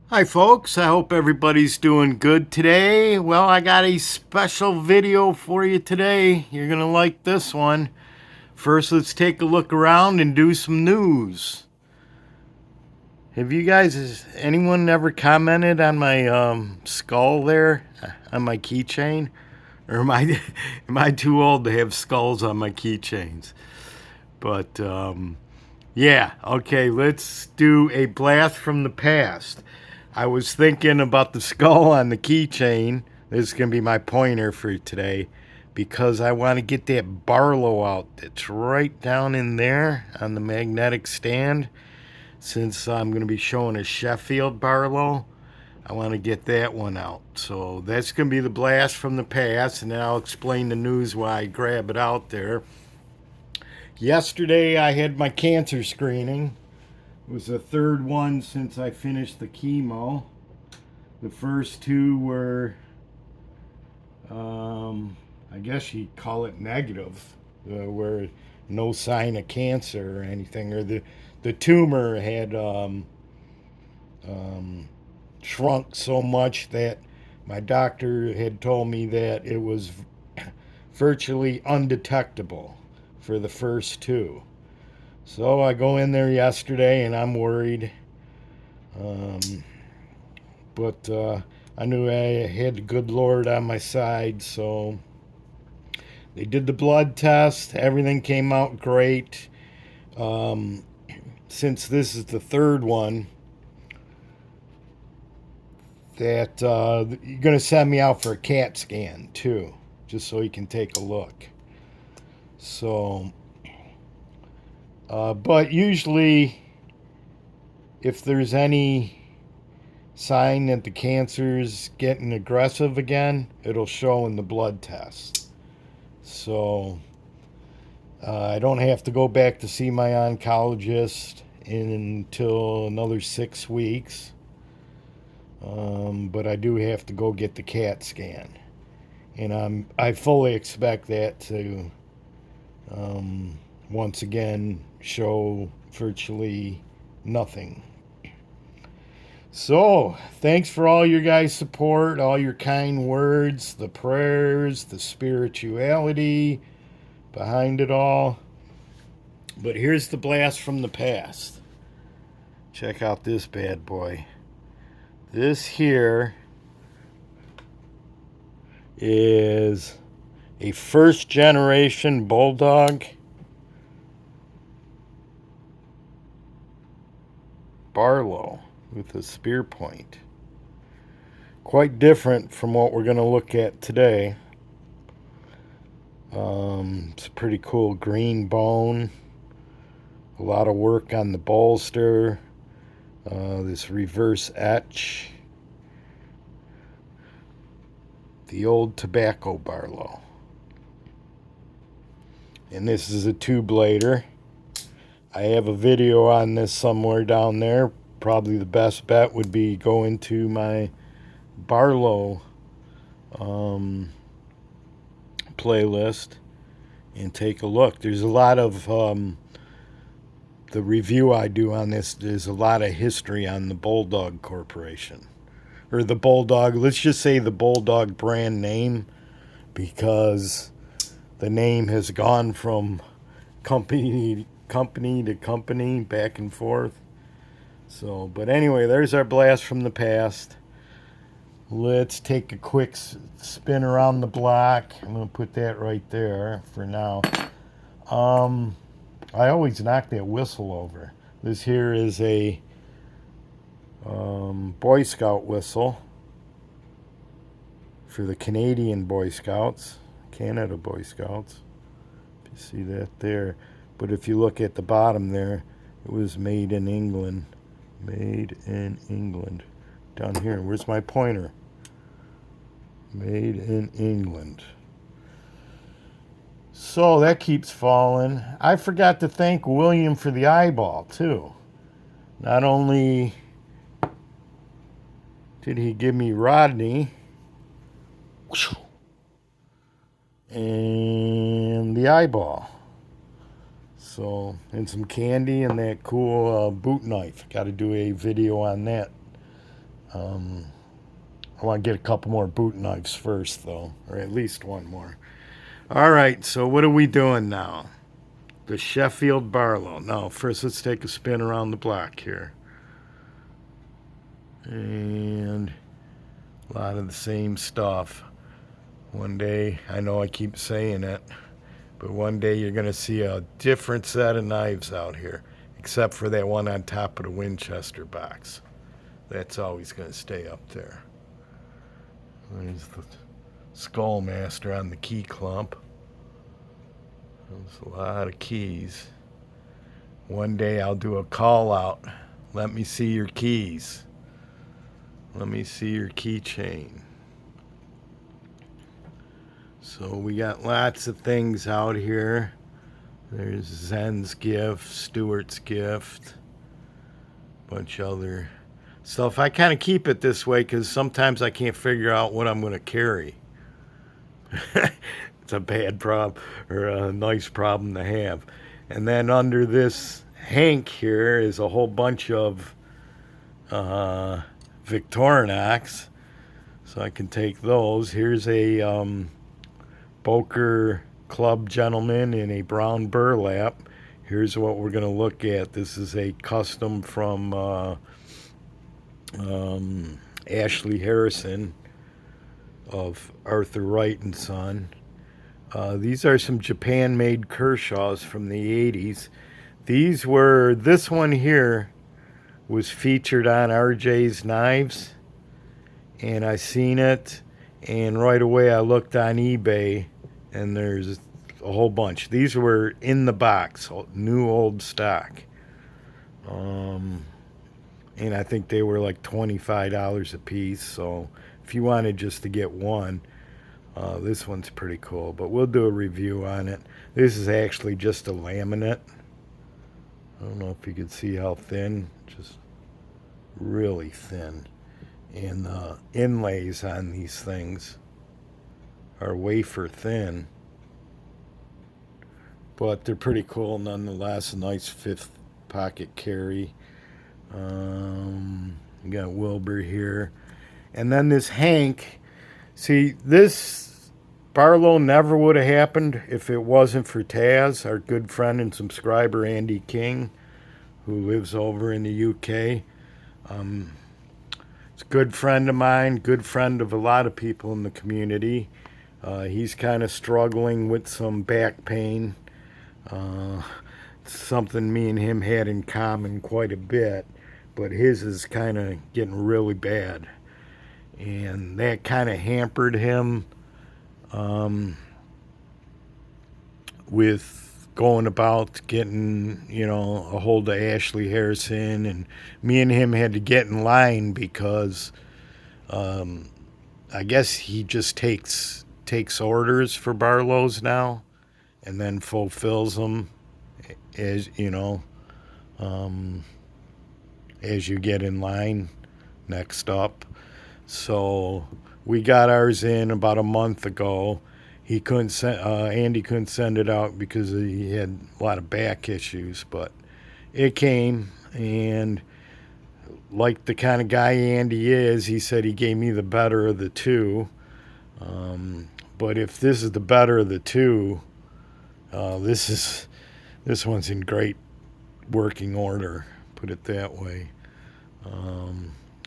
Hi folks, I hope everybody's doing good today. Well, I got a special video for you today. You're gonna like this one. First, let's take a look around and do some news. Have you guys, has anyone ever commented on my skull there, on my keychain? Or am I, am I too old to have skulls on my keychains? But yeah, okay, let's do a blast from the past. I was thinking about the skull on the keychain. This is going to be my pointer for today because I want to get that Barlow out that's right down in there on the magnetic stand. Since I'm going to be showing a Sheffield Barlow, I want to get that one out. So that's going to be the blast from the past, and then I'll explain the news why I grab it out there. Yesterday I had my cancer screening. It was the third one since I finished the chemo. The first two were, I guess you'd call it negative, where no sign of cancer or anything, or the tumor had shrunk so much that my doctor had told me that it was virtually undetectable for the first two. So I go in there yesterday and I'm worried. Um, but I knew I had the good Lord on my side, so they did the blood test. Everything came out great. Um, since this is the third one, that you're going to send me out for a CAT scan too, just so you can take a look. So, but usually, if there's any sign that the cancer's getting aggressive again, it'll show in the blood test. So I don't have to go back to see my oncologist until another 6 weeks. But I do have to go get the CAT scan, and I fully expect that to once again show virtually nothing. So, thanks for all your guys' support, all your kind words, the prayers, the spirituality behind it all. But here's the blast from the past. Check out this bad boy. This here is a first generation bulldog Barlow with a spear point. Quite different from what we're going to look at today. It's a pretty cool green bone. A lot of work on the bolster. This reverse etch. The old tobacco Barlow. And this is a two-blader. I have a video on this somewhere down there. Probably the best bet would be go into my Barlow playlist and take a look. There's a lot of the review I do on this. There's a lot of history on the Bulldog Corporation, or the Bulldog. Let's just say the Bulldog brand name, because the name has gone from company to company, back and forth. So, but anyway, there's our blast from the past. Let's take a quick spin around the block. I'm going to put that right there for now. I always knock that whistle over. This here is a Boy Scout whistle for the Canadian Boy Scouts, Canada Boy Scouts. You see that there. But if you look at the bottom there, it was made in England. Made in England. Down here, where's my pointer? Made in England. So that keeps falling. I forgot to thank William for the eyeball, too. Not only did he give me Rodney and the eyeball. So, and some candy and that cool boot knife. Got to do a video on that I want to get a couple more boot knives first, though, or at least one more. All right, so what are we doing now? The Sheffield Barlow. Now, first let's take a spin around the block here. And a lot of the same stuff. One day, I know I keep saying it, but one day you're going to see a different set of knives out here, except for that one on top of the Winchester box. That's always going to stay up there. There's the Skullmaster on the key clump. There's a lot of keys. One day I'll do a call out. Let me see your keys. Let me see your keychain. So we got lots of things out here. There's Zen's gift, Stewart's gift, bunch of other stuff. I kind of keep it this way because sometimes I can't figure out what I'm going to carry. It's a bad problem or a nice problem to have. And then under this hank here is a whole bunch of Victorinox. So I can take those. Here's a Boker Club Gentleman in a brown burlap. Here's what we're going to look at. This is a custom from Ashley Harrison of A.Wright and Son. These are some Japan-made Kershaws from the 80s. This one here was featured on RJ's Knives, and I seen it, and right away I looked on eBay, and there's a whole bunch. These were in the box, new old stock. And I think they were like $25 a piece, so if you wanted just to get one, this one's pretty cool, but we'll do a review on it. This is actually just a laminate. I don't know if you can see how thin, just really thin. And the inlays on these things are wafer thin, but they're pretty cool nonetheless. A nice fifth pocket carry. You got Wilbur here. And then this Hank. See, this Barlow never would have happened if it wasn't for Taz, our good friend and subscriber Andy King, who lives over in the UK. It's a good friend of mine, good friend of a lot of people in the community. He's kind of struggling with some back pain. Something me and him had in common quite a bit, but his is kind of getting really bad. And that kind of hampered him with going about getting, a hold of Ashley Harrison. And me and him had to get in line because I guess he just takes orders for Barlow's now and then fulfills them as as you get in line next up. So we got ours in about a month ago. He couldn't send, Andy couldn't send it out because he had a lot of back issues, but it came, and like the kind of guy Andy is, he said he gave me the better of the two. But if this is the better of the two, this one's in great working order, put it that way.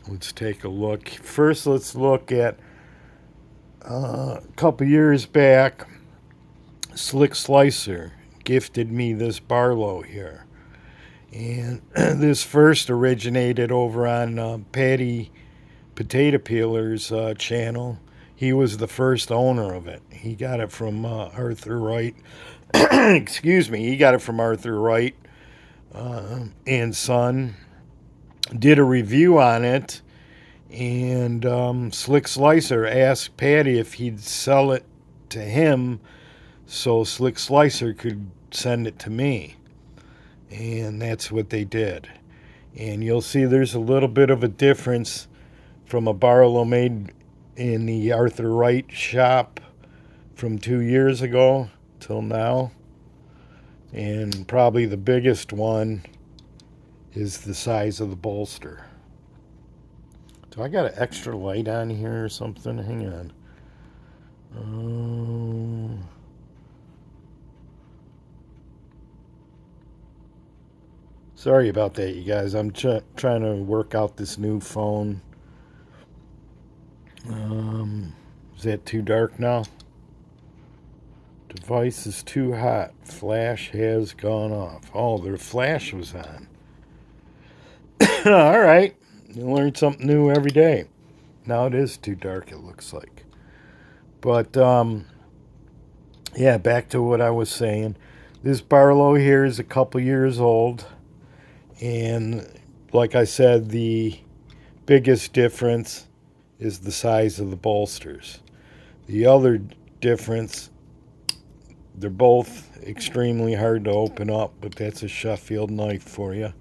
Let's take a look. First, let's look at a couple years back. Slick Slicer gifted me this Barlow here. And this first originated over on Patty Potato Peeler's channel. He was the first owner of it. He got it from Arthur Wright. Excuse me. He got it from Arthur Wright and Son. Did a review on it, and Slick Slicer asked Patty if he'd sell it to him so Slick Slicer could send it to me. And that's what they did. And you'll see there's a little bit of a difference from a Barlow made in the Arthur Wright shop from 2 years ago till now. And probably the biggest one is the size of the bolster. So I got an extra light on here or something. Hang on. Sorry about that, you guys. I'm trying to work out this new phone. Is that too dark now? Device is too hot. Flash has gone off. Oh, the flash was on. All right. You learn something new every day. Now it is too dark, it looks like. But, yeah, back to what I was saying. This Barlow here is a couple years old. And like I said, the biggest difference is the size of the bolsters. The other difference, they're both extremely hard to open up, but that's a Sheffield knife for you.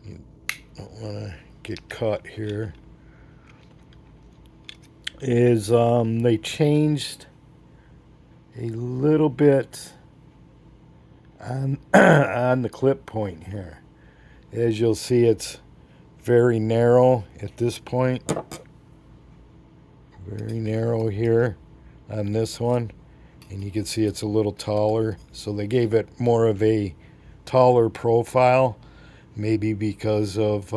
You don't want to get cut here. Is they changed a little bit on on the clip point here. As you'll see, it's very narrow at this point. Very narrow here on this one. And you can see it's a little taller. So they gave it more of a taller profile. Maybe because of,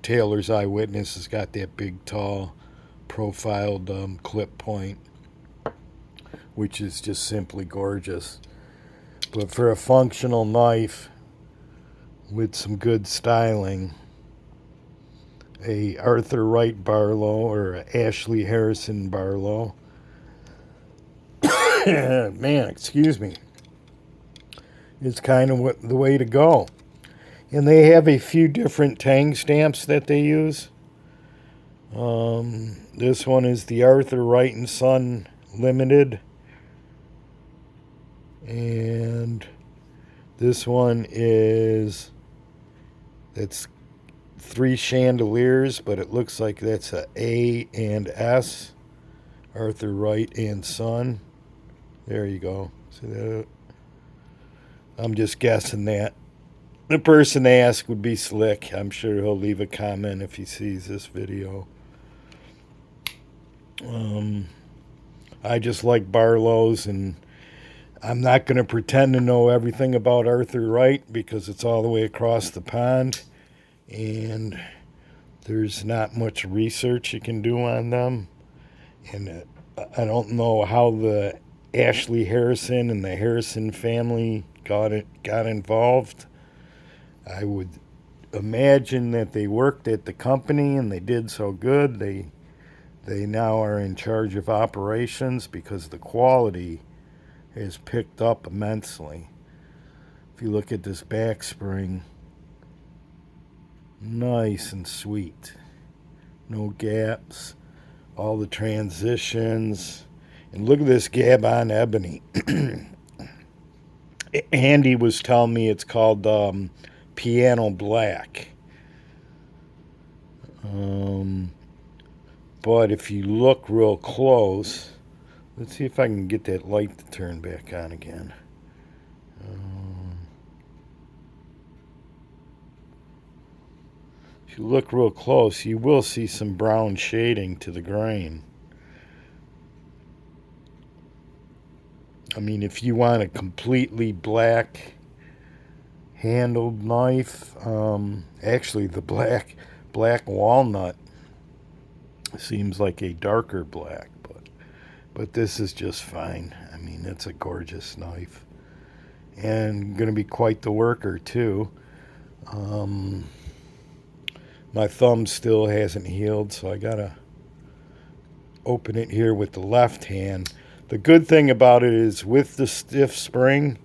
Taylor's Eyewitness has got that big, tall, profiled clip point, which is just simply gorgeous. But for a functional knife with some good styling, a Arthur Wright Barlow or a Ashley Harrison Barlow, man, excuse me, it's kind of the way to go. And they have a few different tang stamps that they use. This one is the Arthur Wright and Son Limited. And this one is, that's 3 chandeliers, but it looks like that's a A and S. Arthur Wright and Son. There you go. See that? I'm just guessing that. The person asked would be Slick. I'm sure he'll leave a comment if he sees this video. I just like Barlows, and I'm not going to pretend to know everything about Arthur Wright because it's all the way across the pond, and there's not much research you can do on them. And I don't know how the Ashley Harrison and the Harrison family got involved. I would imagine that they worked at the company and they did so good. They now are in charge of operations because the quality has picked up immensely. If you look at this back spring, nice and sweet. No gaps. All the transitions. And look at this Gabon Ebony. Andy was telling me it's called Piano Black. But if you look real close, let's see if I can get that light to turn back on again. If you look real close, you will see some brown shading to the grain. I mean, if you want a completely black handled knife, actually the black walnut seems like a darker black, but this is just fine. I mean, it's a gorgeous knife and going to be quite the worker too. My thumb still hasn't healed, so I gotta open it here with the left hand. The good thing about it is with the stiff spring,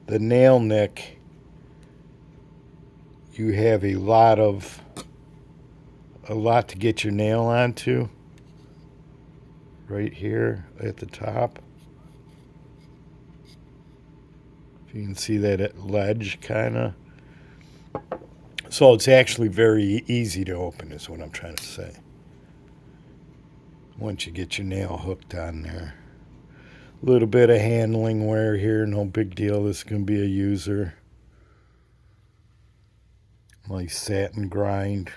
the nail nick, you have a lot to get your nail onto right here at the top. If you can see that ledge kind of. So it's actually very easy to open is what I'm trying to say. Once you get your nail hooked on there. A little bit of handling wear here, no big deal. This is going to be a user. Nice satin grind.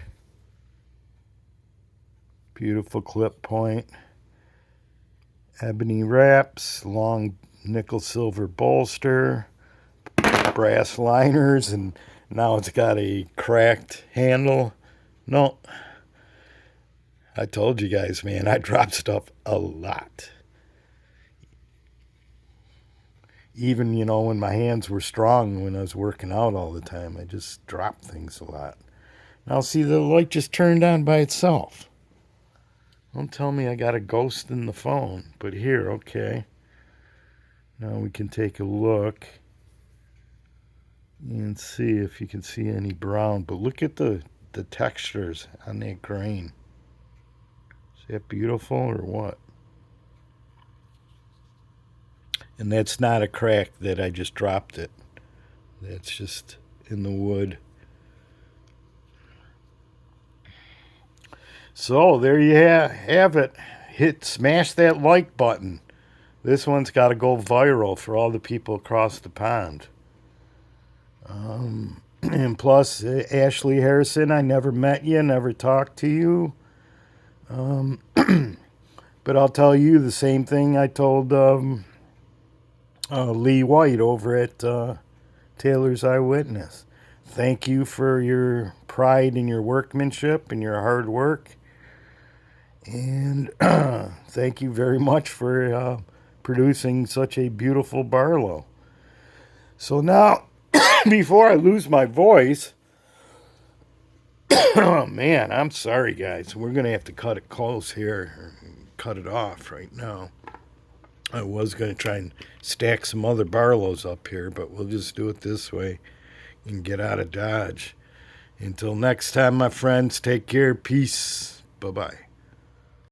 Beautiful clip point. Ebony wraps, long nickel silver bolster, brass liners, and now it's got a cracked handle. No, I told you guys, man, I drop stuff a lot. Even, you know, when my hands were strong, when I was working out all the time, I just dropped things a lot. Now, see, the light just turned on by itself. Don't tell me I got a ghost in the phone. But here, okay. Now we can take a look and see if you can see any brown. But look at the textures on that grain. Is that beautiful or what? And that's not a crack that I just dropped it. That's just in the wood. So there you have it. Smash that like button. This one's got to go viral for all the people across the pond. And plus, Ashley Harrison, I never met you, never talked to you. But I'll tell you the same thing I told Lee White over at Taylor's Eyewitness. Thank you for your pride in your workmanship and your hard work. And thank you very much for producing such a beautiful Barlow. So now, before I lose my voice, oh man, I'm sorry guys. We're going to have to cut it close here. Cut it off right now. I was going to try and stack some other Barlows up here, but we'll just do it this way and get out of Dodge. Until next time, my friends, take care. Peace. Bye-bye.